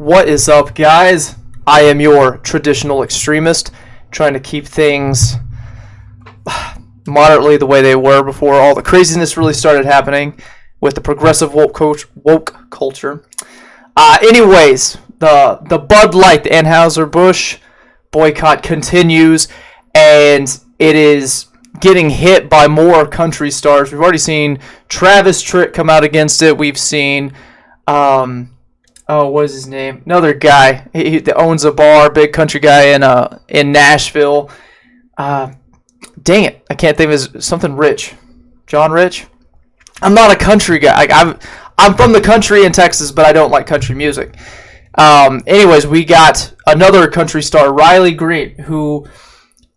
What is up, guys? I am your traditional extremist, trying to keep things moderately the way they were before all the craziness really started happening with the progressive woke culture. Anyways, the Bud Light, the Anheuser-Busch boycott continues, and it is getting hit by more country stars. We've already seen Travis Tritt come out against it. We've seen, what is his name? Another guy that owns a bar, big country guy in Nashville. Dang it, I can't think of his something Rich. John Rich? I'm not a country guy. I'm from the country in Texas, but I don't like country music. Anyways, we got another country star, Riley Green, who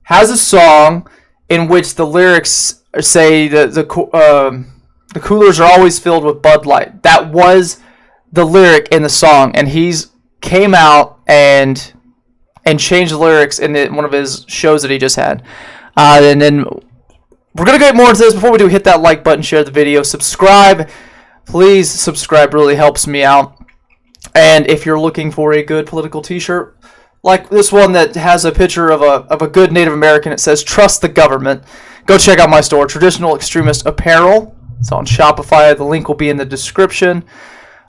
has a song in which the lyrics say the coolers are always filled with Bud Light. That was the lyric in the song, and he's came out and changed the lyrics in one of his shows that he just had. And then we're going to get more into this. Before we do, hit that like button, share the video, subscribe. Please subscribe, really helps me out. And if you're looking for a good political t-shirt, like this one that has a picture of a good Native American, it says, "Trust the government," go check out my store, Traditional Extremist Apparel. It's on Shopify. The link will be in the description.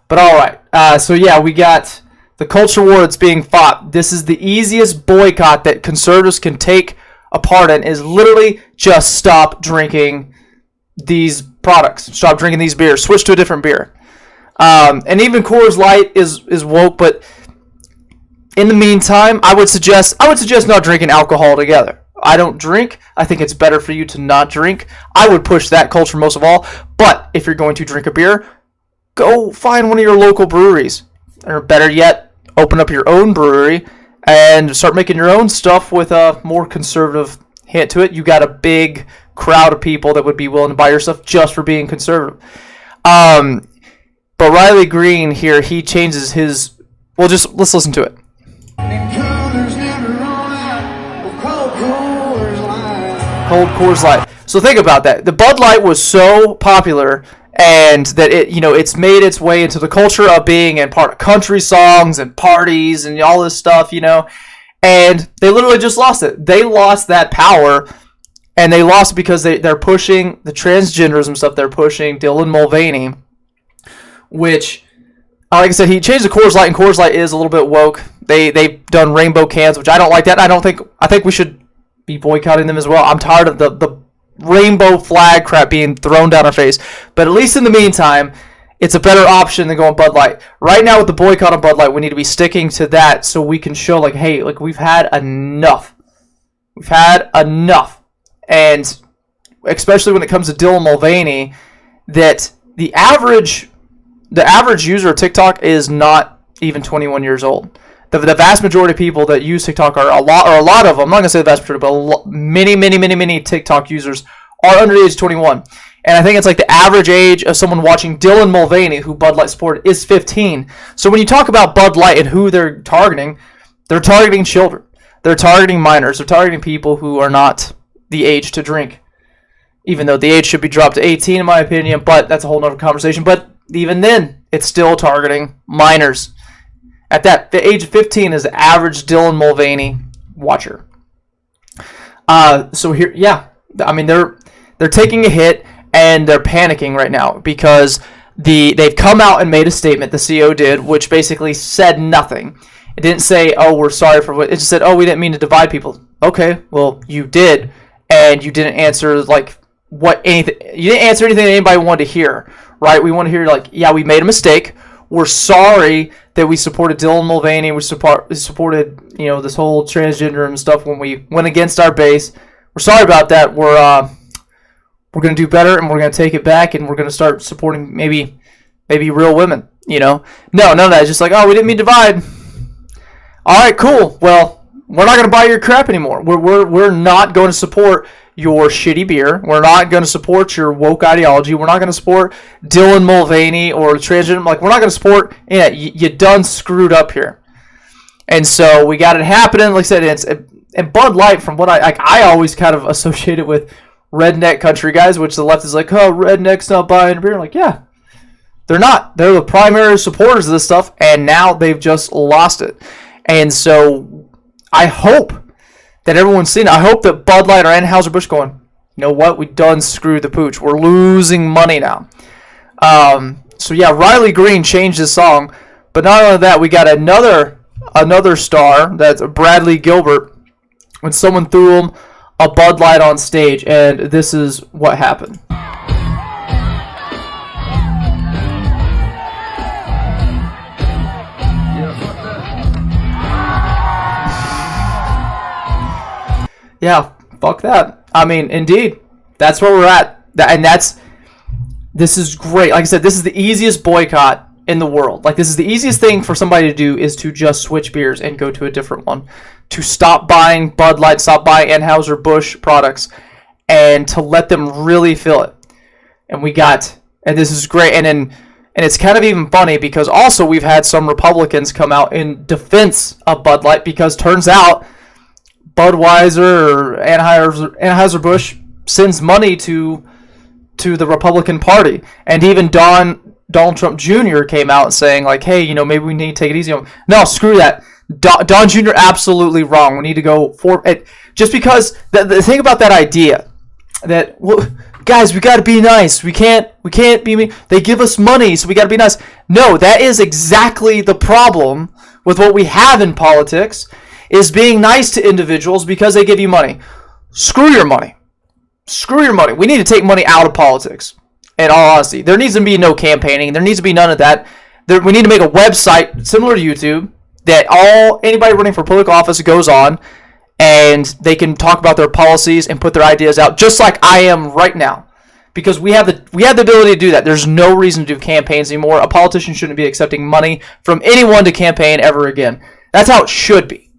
But all right, so yeah, we got the culture war that's being fought. This is the easiest boycott that conservatives can take a part in, is literally just stop drinking these products, stop drinking these beers, switch to a different beer. And even Coors Light is woke, but in the meantime, I would suggest not drinking alcohol altogether. I don't drink. I think it's better for you to not drink. I would push that culture most of all. But if you're going to drink a beer, go find one of your local breweries. Or better yet, open up your own brewery and start making your own stuff with a more conservative hint to it. You got a big crowd of people that would be willing to buy your stuff just for being conservative. But Riley Green here, he changes his... Well, let's listen to it. Cold Coors Light. So think about that. The Bud Light was so popular, and that it's made its way into the culture of being in part of country songs and parties and all this stuff, and they literally just lost it. They lost that power, and they lost it because they're pushing the transgenderism stuff. They're pushing Dylan Mulvaney, which, like I said, he changed the Coors Light, and Coors Light is a little bit woke. They've done rainbow cans, which I don't like that. I think we should be boycotting them as well. I'm tired of the rainbow flag crap being thrown down our face. But at least in the meantime, it's a better option than going Bud Light. Right now with the boycott of Bud Light, we need to be sticking to that so we can show, hey, we've had enough. We've had enough. And especially when it comes to Dylan Mulvaney, that the average user of TikTok is not even 21 years old. The vast majority of people that use TikTok are a lot of them. I'm not going to say the vast majority, but many TikTok users are under the age of 21. And I think it's the average age of someone watching Dylan Mulvaney, who Bud Light supported, is 15. So when you talk about Bud Light and who they're targeting children. They're targeting minors. They're targeting people who are not the age to drink. Even though the age should be dropped to 18, in my opinion, but that's a whole nother conversation. But even then, it's still targeting minors. At the age of 15 is the average Dylan Mulvaney watcher. So here, yeah, I mean they're taking a hit and they're panicking right now because they've come out and made a statement. The CEO did, which basically said nothing. It didn't say, "Oh, we're sorry for what." It just said, "Oh, we didn't mean to divide people." Okay, well you did, and you didn't answer anything. You didn't answer anything that anybody wanted to hear, right? We want to hear yeah, we made a mistake. We're sorry that we supported Dylan Mulvaney. We supported, this whole transgender and stuff when we went against our base. We're sorry about that. We're going to do better, and we're going to take it back, and we're going to start supporting maybe real women, No, none of that. It's just oh, we didn't mean to divide. All right, cool. Well, we're not going to buy your crap anymore. We're not going to support your shitty beer. We're not going to support your woke ideology. We're not going to support Dylan Mulvaney or transgender. We're not going to support. Yeah, you done screwed up here. And so we got it happening. Like I said, and Bud Light, from what I always kind of associate it with redneck country guys, which the left is oh, redneck's not buying beer. Yeah, They're not. They're the primary supporters of this stuff, and now they've just lost it. And so I hope that everyone's seen it. I hope that Bud Light or Anheuser-Busch going, you know what, we done screwed the pooch. We're losing money now. So yeah, Riley Green changed his song, but not only that, we got another star, that's Bradley Gilbert, when someone threw him a Bud Light on stage, and this is what happened. Yeah, fuck that. I mean, indeed, that's where we're at. And this is great. Like I said, this is the easiest boycott in the world. Like, this is the easiest thing for somebody to do, is to just switch beers and go to a different one. To stop buying Bud Light, stop buying Anheuser-Busch products, and to let them really feel it. And this is great. And it's kind of even funny because also we've had some Republicans come out in defense of Bud Light, because turns out Budweiser or Anheuser-Busch sends money to the Republican Party. And even Donald Trump Jr. came out saying, like, hey, you know, maybe we need to take it easy on him. No, screw that. Don Jr. absolutely wrong. We need to go for it. Just because the thing about that idea that, well, guys, we got to be nice. We can't be mean. They give us money, so we got to be nice. No, that is exactly the problem with what we have in politics, is being nice to individuals because they give you money. Screw your money. Screw your money. We need to take money out of politics. In all honesty, there needs to be no campaigning. There needs to be none of that. We need to make a website similar to YouTube that anybody running for political office goes on, and they can talk about their policies and put their ideas out, just like I am right now. Because we have the ability to do that. There's no reason to do campaigns anymore. A politician shouldn't be accepting money from anyone to campaign ever again. That's how it should be.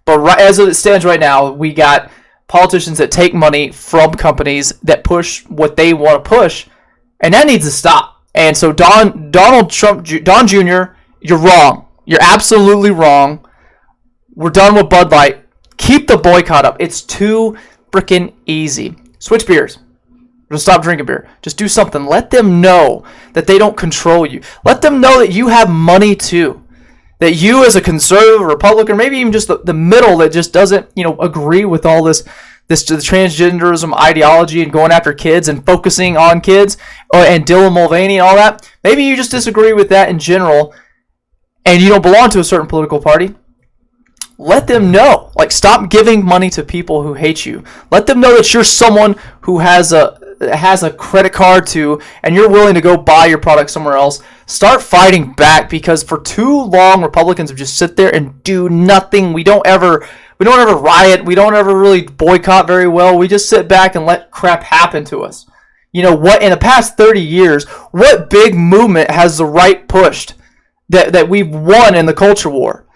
But as it stands right now, we got politicians that take money from companies that push what they want to push, and that needs to stop. And so Donald Trump, Don Jr., you're wrong. You're absolutely wrong. We're done with Bud Light. Keep the boycott up. It's too freaking easy. Switch beers. Just stop drinking beer. Just do something. Let them know that they don't control you. Let them know that you have money too. That you, as a conservative, Republican, maybe even just the middle that just doesn't, agree with all this transgenderism ideology and going after kids and focusing on kids, and Dylan Mulvaney and all that. Maybe you just disagree with that in general, and you don't belong to a certain political party. Let them know. Like, stop giving money to people who hate you. Let them know that you're someone who has a credit card too, and you're willing to go buy your product somewhere else. Start fighting back, because for too long Republicans have just sit there and do nothing. We don't ever riot. We don't ever really boycott very well. We just sit back and let crap happen to us. You know what? In the past 30 years, what big movement has the right pushed that we've won in the culture war?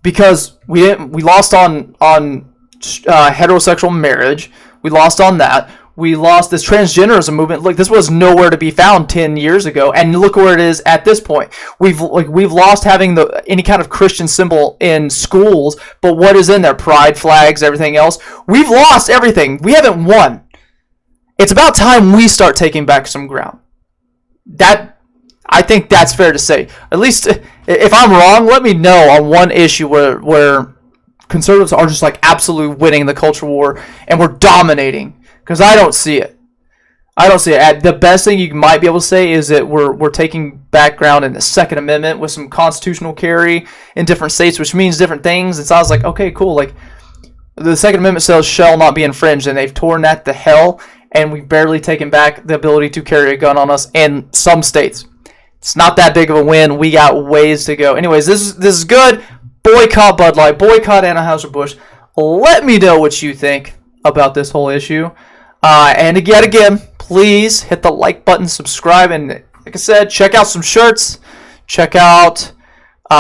Because we lost on heterosexual marriage. We lost on that. We lost this transgenderism movement. Look, this was nowhere to be found 10 years ago, and look where it is at this point. We've lost having any kind of Christian symbol in schools, but what is in there? Pride flags, everything else. We've lost everything. We haven't won. It's about time we start taking back some ground. I think that's fair to say. At least, if I'm wrong, let me know on one issue where conservatives are just like absolutely winning the culture war and we're dominating. Because I don't see it. The best thing you might be able to say is that we're taking back ground in the Second Amendment with some constitutional carry in different states, which means different things. It sounds like, okay, cool. Like, the Second Amendment says shall not be infringed, and they've torn that to hell, and we've barely taken back the ability to carry a gun on us in some states. It's not that big of a win. We got ways to go. Anyways, this is good. Boycott Bud Light. Boycott Anheuser-Busch. Let me know what you think about this whole issue. And again, please hit the like button, subscribe, and like I said, check out some shirts. Check out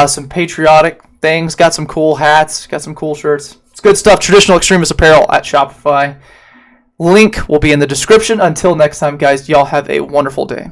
some patriotic things. Got some cool hats. Got some cool shirts. It's good stuff. Traditional Extremist Apparel at Shopify. Link will be in the description. Until next time, guys, y'all have a wonderful day.